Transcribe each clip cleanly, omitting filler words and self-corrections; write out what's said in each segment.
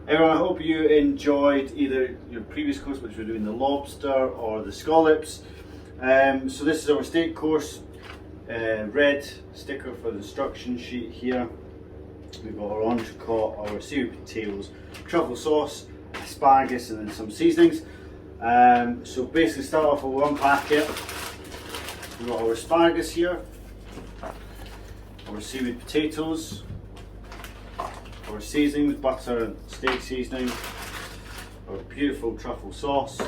Everyone, I hope you enjoyed either your previous course, which we're doing the lobster or the scallops. So this is our steak course. Red sticker for the instruction sheet here. We've got our entrecôte, our seaweed potatoes, truffle sauce, asparagus, and then some seasonings. So basically, start off with one packet. We've got our asparagus here, our seaweed potatoes, our seasonings, butter and steak seasoning, our beautiful truffle sauce,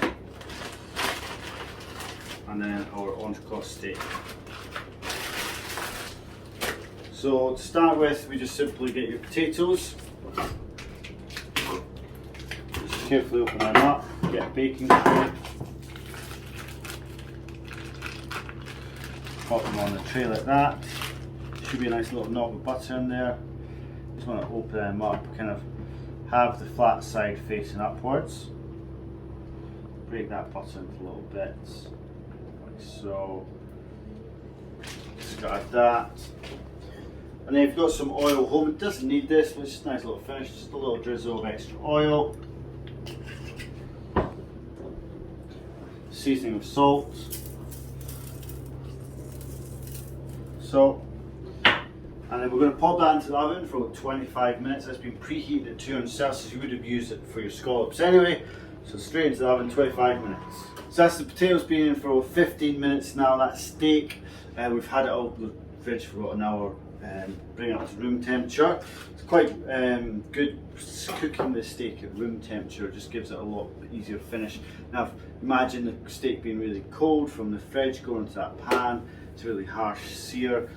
and then our entrecôte steak. So to start with, we just simply get your potatoes, just carefully open them up, get a baking tray, pop them on the tray like that. Should be a nice little knob of butter in there. Just want to open them up, kind of have the flat side facing upwards. Break that butter into little bits, like so. Discard that. And then if you've got some oil home, it doesn't need this, but it's just a nice little finish, just a little drizzle of extra oil. Seasoning of salt. And then we're going to pop that into the oven for about 25 minutes. That's been preheated at 200 Celsius. You would have used it for your scallops anyway. So straight into the oven, 25 minutes. So that's the potatoes been in for about 15 minutes now. That steak, we've had it out of the fridge for about an hour. Bring it up to room temperature. It's quite good cooking the steak at room temperature, just gives it a lot easier finish. Now imagine the steak being really cold from the fridge going into that pan. It's a really harsh sear.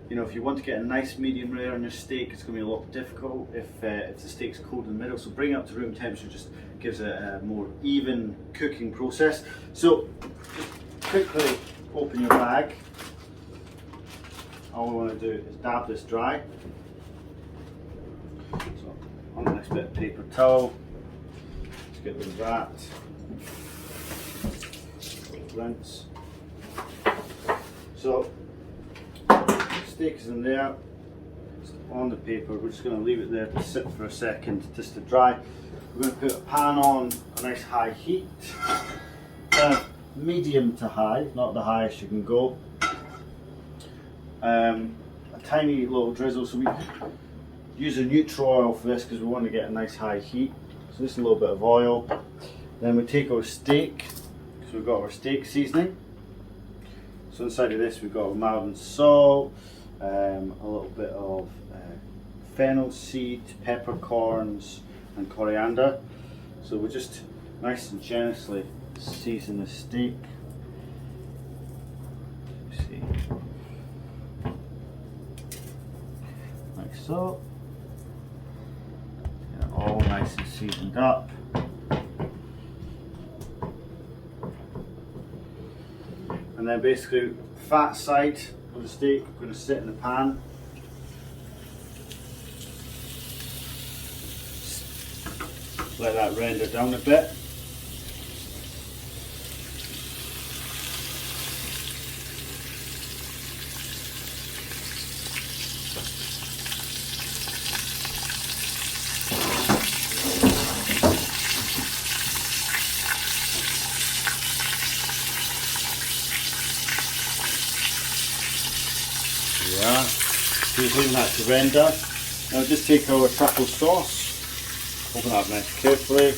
You know, if you want to get a nice medium rare on your steak, it's going to be a lot difficult if the steak's cold in the middle. So bring it up to room temperature just gives it a more even cooking process. So just quickly open your bag. All we want to do is dab this dry. So on the next bit of paper towel, let's get rid of that. Rinse. So steak is in there, it's on the paper. We're just going to leave it there to sit for a second just to dry. We're going to put a pan on a nice high heat, medium to high, not the highest you can go. A tiny little drizzle, so we use a neutral oil for this because we want to get a nice high heat. So just a little bit of oil. Then we take our steak, so we've got our steak seasoning. So inside of this we've got mild salt, a little bit of fennel seed, peppercorns and coriander. So we just nice and generously season the steak. See. Like so. Get it all nice and seasoned up. And then basically, fat side of the steak, we're going to sit in the pan. Let that render down a bit. Yeah, so just leaving that to render. Now just take our truffle sauce, open that up nice carefully.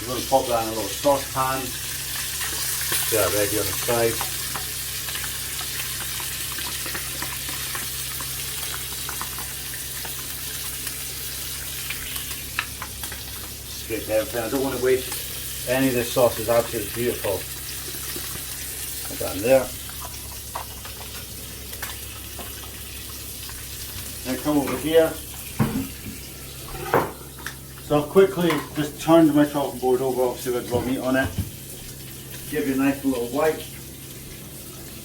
We're going to pop that in a little saucepan. Get that ready on the side. Scrape everything. I don't want to waste any of this sauce. It's absolutely beautiful. Put that in there. Now come over here. So I've quickly just turned my chopping board over, obviously with raw meat on it. Give you a nice little wipe.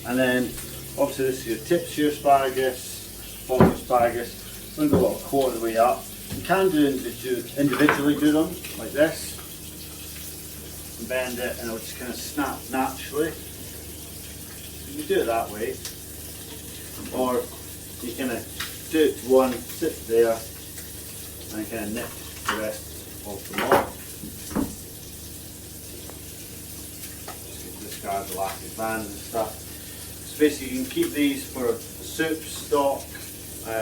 And then obviously this is your tips, your asparagus, bottom asparagus. I'm going to go about a quarter of the way up. You can do individually do them like this. And bend it and it'll just kind of snap naturally. You can do it that way. Or you kind of do it to one, sit there, and kind of nip the rest of them off. Just discard the lacquered bands and stuff. So basically you can keep these for soup, stock,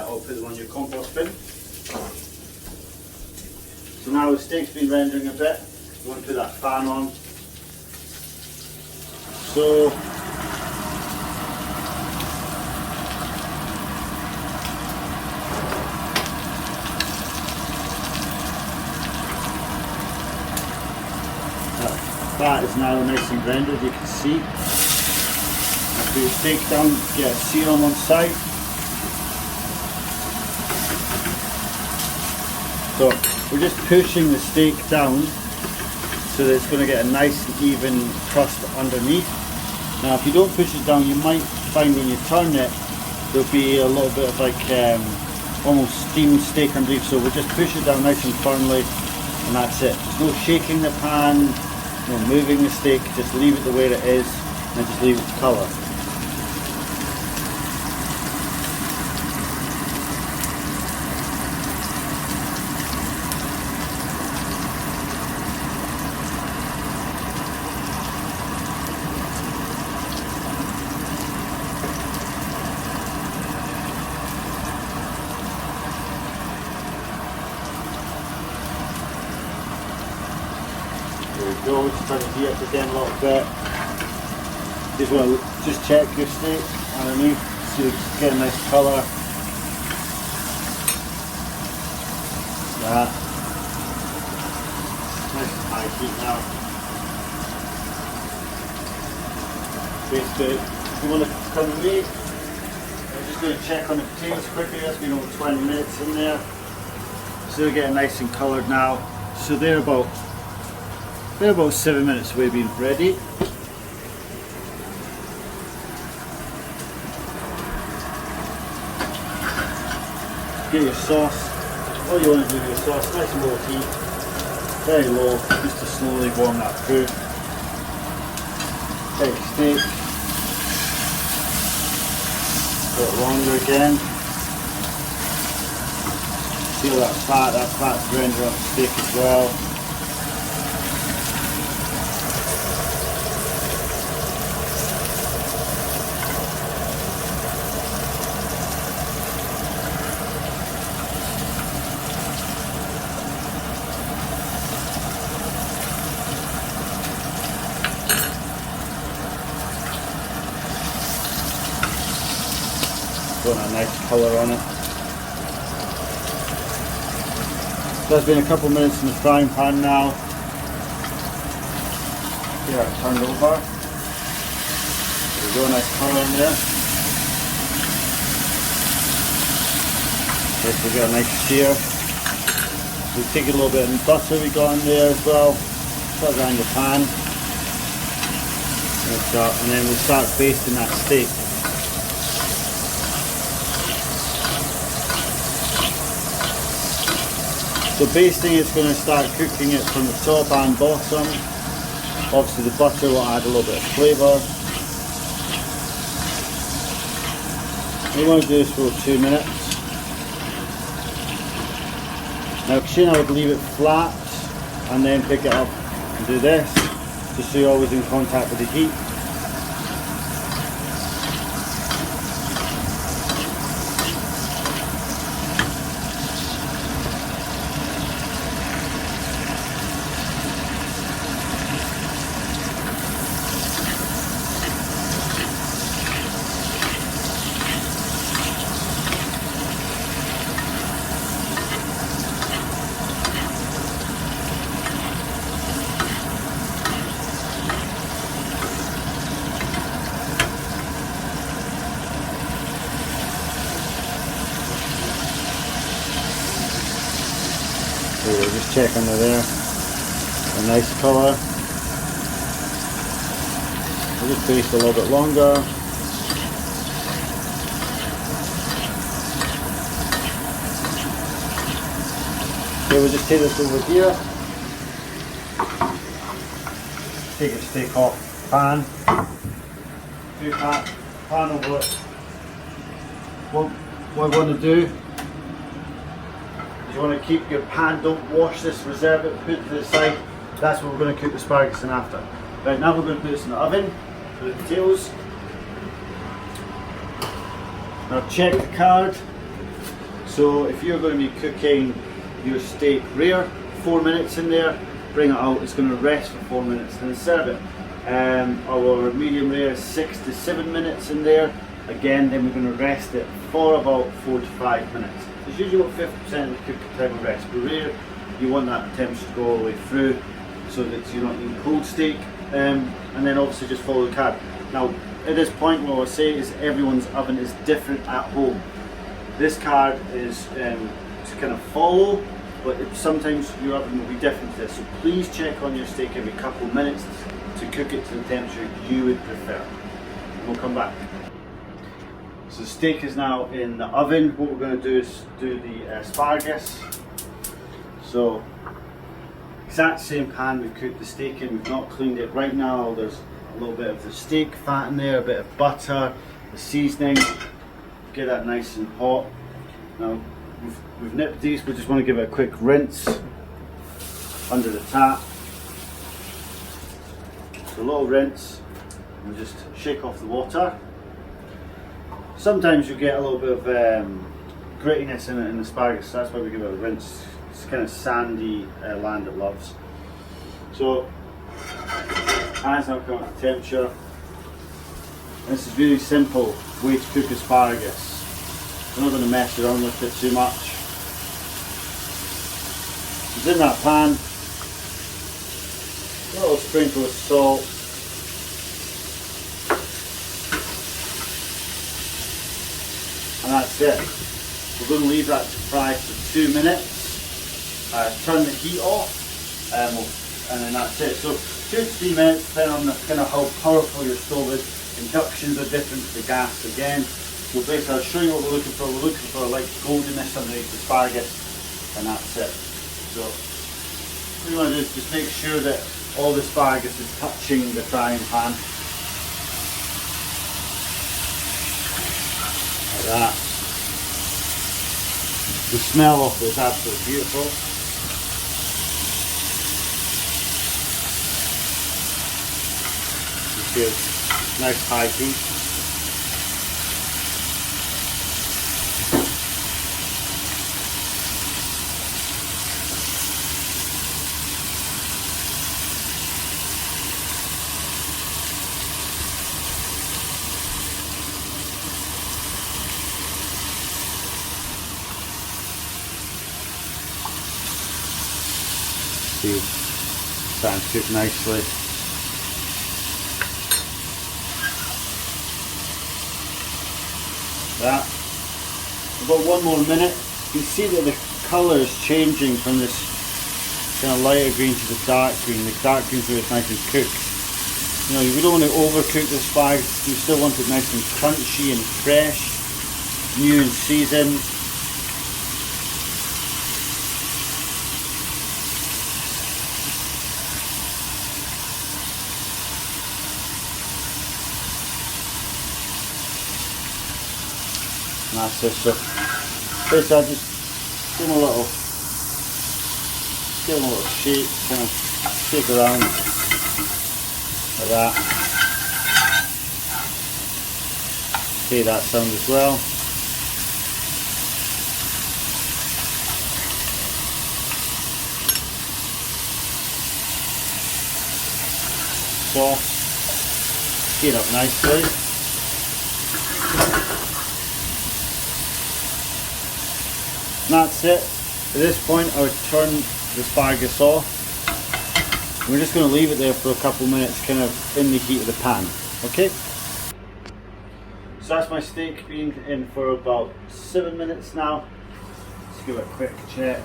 or put them on your compost bin. So now the steak's been rendering a bit, you want to put that fan on. So that fat is now nice and rendered, you can see. Now put your steak down, get a sear on one side. So we're just pushing the steak down so that it's going to get a nice and even crust underneath. Now if you don't push it down, you might find when you turn it there'll be a little bit of like almost steamed steak underneath, so we'll just push it down nice and firmly and that's it. There's no shaking the pan, no moving the steak, just leave it the way it is and just leave its colour. There we go, just turn the heat up again a little bit. Just want to just check your steak underneath, so you get a nice colour. That. Nice and high heat now. Basically, if you want to come with me, I'm just going to check on the potatoes quickly. That's been over 20 minutes in there. So they're getting nice and coloured now. So they're about 7 minutes away being ready. Get your sauce. All you want to do with your sauce, nice and low heat, very low, just to slowly warm that through. Take your steak, a bit longer again. Feel that fat's render off the steak as well. Got a nice colour on it. So it's been a couple of minutes in the frying pan now. Here, I turned over. There we go, nice colour in there. Yes, we got a nice sear. We take a little bit of butter we got in there as well. Put it around the pan. And then we'll start basting that steak. So basting, it's going to start cooking it from the top and bottom. Obviously the butter will add a little bit of flavour. You want to do this for 2 minutes. Now Shane, I would leave it flat and then pick it up and do this, just so you're always in contact with the heat. So we'll just check under there, a nice colour. We'll just baste a little bit longer. Okay, we'll just take this over here. Take your steak off pan. Do pan over it. What I want to do, you you want to keep your pan, don't wash this, reserve it, put it to the side. That's what we're going to cook the asparagus in after. Right, now we're going to put this in the oven for the potatoes. Now check the card. So if you're going to be cooking your steak rare, 4 minutes in there, bring it out, it's going to rest for 4 minutes, then serve it. Our medium rare is 6 to 7 minutes in there, again then we're going to rest it for about 4 to 5 minutes. It's usually about 50% of the cooking time of rest, but rare you want that temperature to go all the way through so that you're not eating cold steak, and then obviously just follow the card. Now at this point what I'll say is everyone's oven is different at home. This card is to kind of follow, but sometimes your oven will be different to this, so please check on your steak every couple of minutes to cook it to the temperature you would prefer. And we'll come back. So the steak is now in the oven. What we're going to do is do the asparagus. So exact same pan we've cooked the steak in, we've not cleaned it. Right now there's a little bit of the steak fat in there, a bit of butter, the seasoning. Get that nice and hot. Now we've nipped these, we just want to give it a quick rinse under the tap. So a little rinse, and just shake off the water. Sometimes you get a little bit of grittiness in it in the asparagus, so that's why we give it a rinse. It's kind of sandy land it loves. So hands now come up to temperature. This is really simple way to cook asparagus. I'm not going to mess around with it too much. It's in that pan. A little sprinkle of salt. And that's it. We're going to leave that to fry for 2 minutes. Turn the heat off, and then that's it. So 2 to 3 minutes, depending on kind of how powerful your stove is. Inductions are different to the gas again. So basically I'll show you what we're looking for. We're looking for like goldenness underneath the asparagus, and that's it. So what you want to do is just make sure that all the asparagus is touching the frying pan. Like that. The smell of it is absolutely beautiful. You see it's nice high heat. See, starting to cook nicely. That. About 1 more minute. You can see that the colour is changing from this kind of lighter green to the dark green. The dark green is nice and cooked. You know, you don't want to overcook the asparagus. You still want it nice and crunchy and fresh, new and seasoned. And that's it. So basically I just give them a little shake, kind of shake around like that. See that sound as well. Sauce, heat up nicely. And that's it. At this point I would turn the asparagus off. We're just going to leave it there for a couple of minutes, kind of in the heat of the pan. Okay? So that's my steak been in for about 7 minutes now. Let's give it a quick check.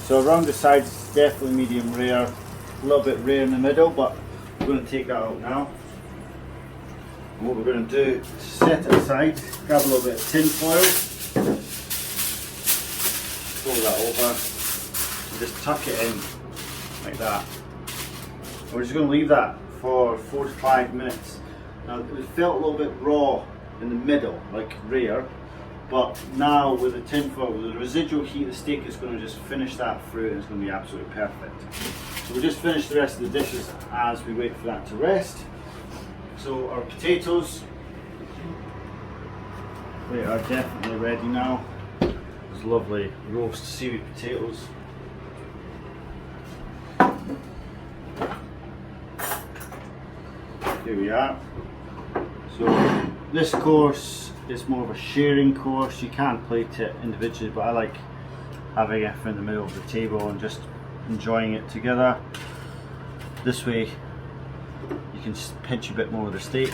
So around the sides it's definitely medium rare, a little bit rare in the middle, but we're going to take that out now. And what we're going to do is set it aside, grab a little bit of tin foil, fold that over, and just tuck it in like that. And we're just going to leave that for 4 to 5 minutes. Now it felt a little bit raw in the middle, like rare, But now with the tin foil, with the residual heat, the steak is going to just finish that through and it's going to be absolutely perfect. So we'll just finish the rest of the dishes as we wait for that to rest. So our potatoes, they are definitely ready now. It's lovely roast seaweed potatoes. Here we are. So this course is more of a sharing course. You can plate it individually, but I like having everything in the middle of the table and just enjoying it together. This way you can just pinch a bit more of the steak.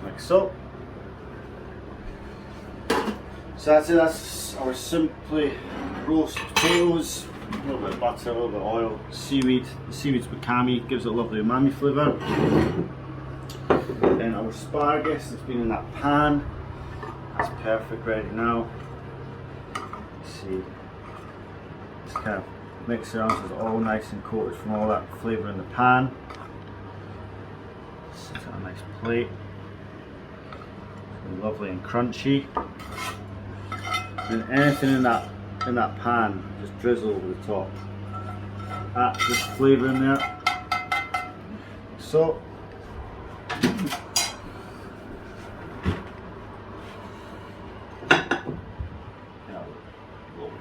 Like so. So that's it, that's our simply roast potatoes. A little bit of butter, a little bit of oil, seaweed. The seaweed's wakame, gives it a lovely umami flavour. Then our asparagus that's been in that pan. That's perfect ready now. Let's see. Just kind of mix it around so it's all nice and coated from all that flavour in the pan. Set it on a nice plate. So lovely and crunchy. And anything in that pan, just drizzle over the top. Add this flavour in there. So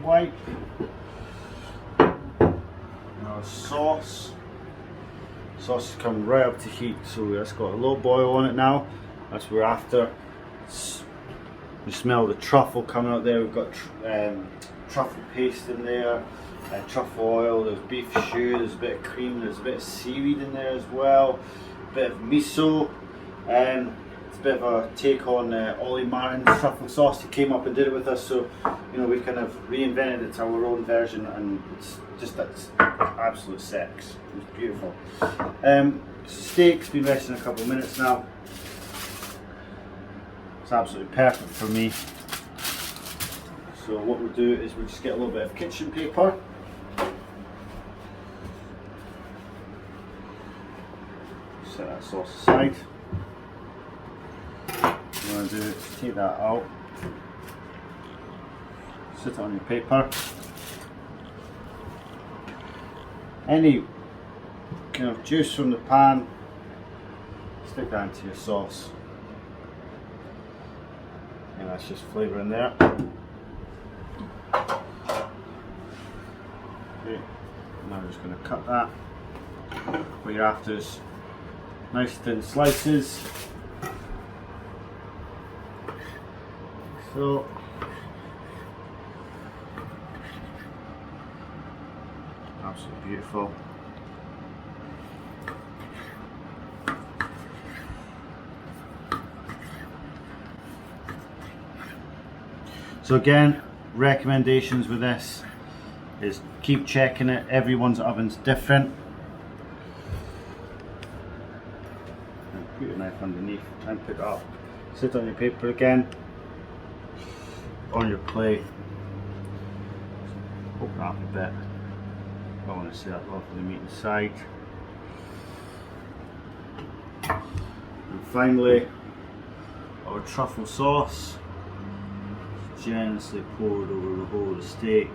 white. And our sauce. Sauce has come right up to heat, so that's got a little boil on it now. That's what we're after. You smell the truffle coming out there. We've got truffle paste in there, truffle oil, there's beef stew, there's a bit of cream, there's a bit of seaweed in there as well, a bit of miso. It's a bit of a take on Ollie Martin's truffle sauce. He came up and did it with us, so you know we've kind of reinvented it to our own version, and it's just that's absolute sex. It's beautiful. Steak's been resting a couple of minutes now. It's absolutely perfect for me. So what we'll do is we'll just get a little bit of kitchen paper. Set that sauce aside. What you want to do is take that out. Sit it on your paper. Any kind of juice from the pan, stick that into your sauce. And that's just flavour in there. Okay, now I'm just going to cut that. What you're after is nice thin slices. So, absolutely beautiful. So again, recommendations with this is keep checking it. Everyone's oven's different. And put your knife underneath and pick it up. Sit on your paper again, on your plate. Open up a bit. I want to see that lovely meat inside. And finally, our truffle sauce. Generously poured over the whole of the steak.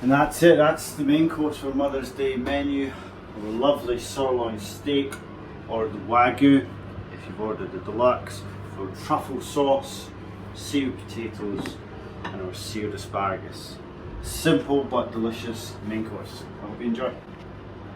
And that's it, that's the main course for Mother's Day menu. A lovely sirloin steak, or the Wagyu if you've ordered the deluxe, for truffle sauce, seaweed potatoes, and our seared asparagus. Simple but delicious main course. I hope you enjoy.